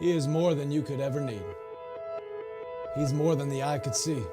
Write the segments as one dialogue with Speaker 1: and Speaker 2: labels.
Speaker 1: He is more than you could ever need. He's more than the eye could see.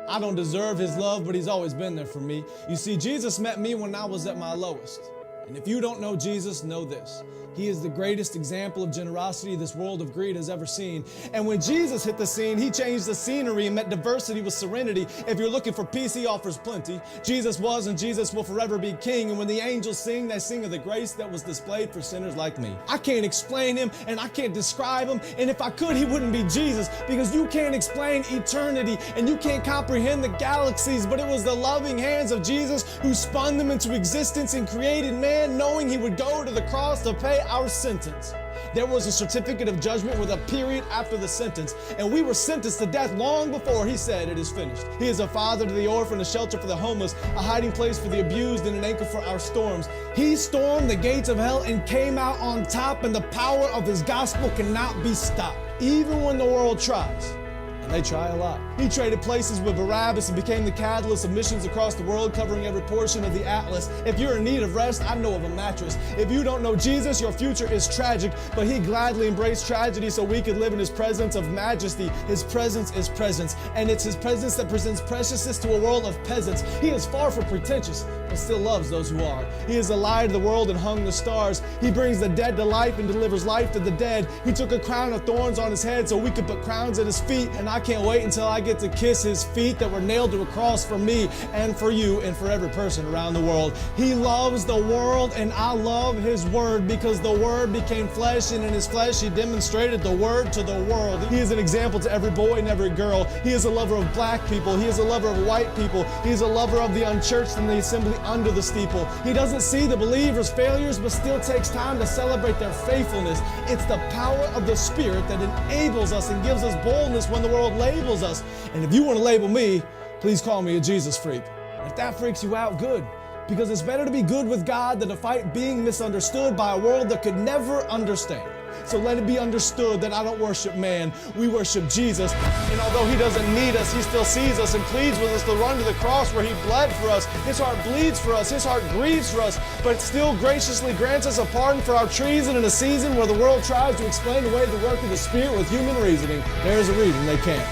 Speaker 1: I don't deserve his love, but he's always been there for me. You see, Jesus met me when I was at my lowest. And if you don't know Jesus, know this. He is the greatest example of generosity this world of greed has ever seen. And when Jesus hit the scene, he changed the scenery and met diversity with serenity. If you're looking for peace, he offers plenty. Jesus was and Jesus will forever be king. And when the angels sing, they sing of the grace that was displayed for sinners like me. I can't explain him and I can't describe him. And if I could, he wouldn't be Jesus, because you can't explain eternity and you can't comprehend the galaxies. But it was the loving hands of Jesus who spun them into existence and created man, knowing he would go to the cross to pay our sentence. There was a certificate of judgment with a period after the sentence, and we were sentenced to death long before he said it is finished. He is a father to the orphan, a shelter for the homeless, a hiding place for the abused, and an anchor for our storms. He stormed the gates of hell and came out on top, and the power of his gospel cannot be stopped, even when the world tries. And they try a lot. He traded places with Barabbas and became the catalyst of missions across the world, covering every portion of the atlas. If you're in need of rest, I know of a mattress. If you don't know Jesus, your future is tragic, but he gladly embraced tragedy so we could live in his presence of majesty. His presence is presence, and it's his presence that presents preciousness to a world of peasants. He is far from pretentious, but still loves those who are. He is the light of the world and hung the stars. He brings the dead to life and delivers life to the dead. He took a crown of thorns on his head so we could put crowns at his feet, and I can't wait until I get to kiss his feet that were nailed to a cross for me and for you and for every person around the world. He loves the world, and I love his word, because the word became flesh, and in his flesh he demonstrated the word to the world. He is an example to every boy and every girl. He is a lover of black people. He is a lover of white people. He is a lover of the unchurched and the assembly under the steeple. He doesn't see the believers' failures, but still takes time to celebrate their faithfulness. It's the power of the Spirit that enables us and gives us boldness when the world labels us. And if you want to label me, please call me a Jesus freak. And if that freaks you out, good. Because it's better to be good with God than to fight being misunderstood by a world that could never understand. So let it be understood that I don't worship man, we worship Jesus. And although he doesn't need us, he still sees us and pleads with us to run to the cross where he bled for us. His heart bleeds for us, his heart grieves for us, but still graciously grants us a pardon for our treason in a season where the world tries to explain away the work of the Spirit with human reasoning. There is a reason they can't.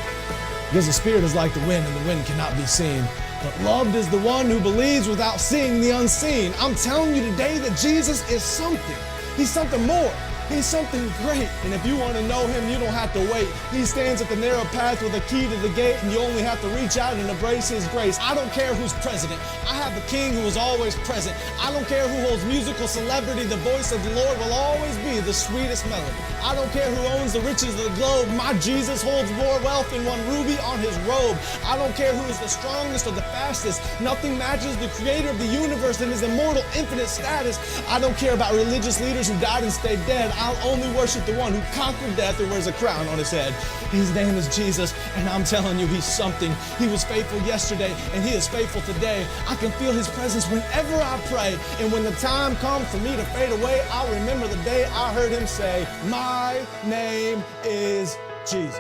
Speaker 1: Because the Spirit is like the wind, and the wind cannot be seen. But loved is the one who believes without seeing the unseen. I'm telling you today that Jesus is something. He's something more. He's something great. And if you want to know him, you don't have to wait. He stands at the narrow path with a key to the gate, and you only have to reach out and embrace his grace. I don't care who's president. I have a king who is always present. I don't care who holds musical celebrity. The voice of the Lord will always be the sweetest melody. I don't care who owns the riches of the globe. My Jesus holds more wealth than one ruby on his robe. I don't care who is the strongest or the fastest. Nothing matches the creator of the universe and his immortal, infinite status. I don't care about religious leaders who died and stayed dead. I'll only worship the one who conquered death and wears a crown on his head. His name is Jesus, and I'm telling you, he's something. He was faithful yesterday, and he is faithful today. I can feel his presence whenever I pray, and when the time comes for me to fade away, I'll remember the day I heard him say, "My name is Jesus."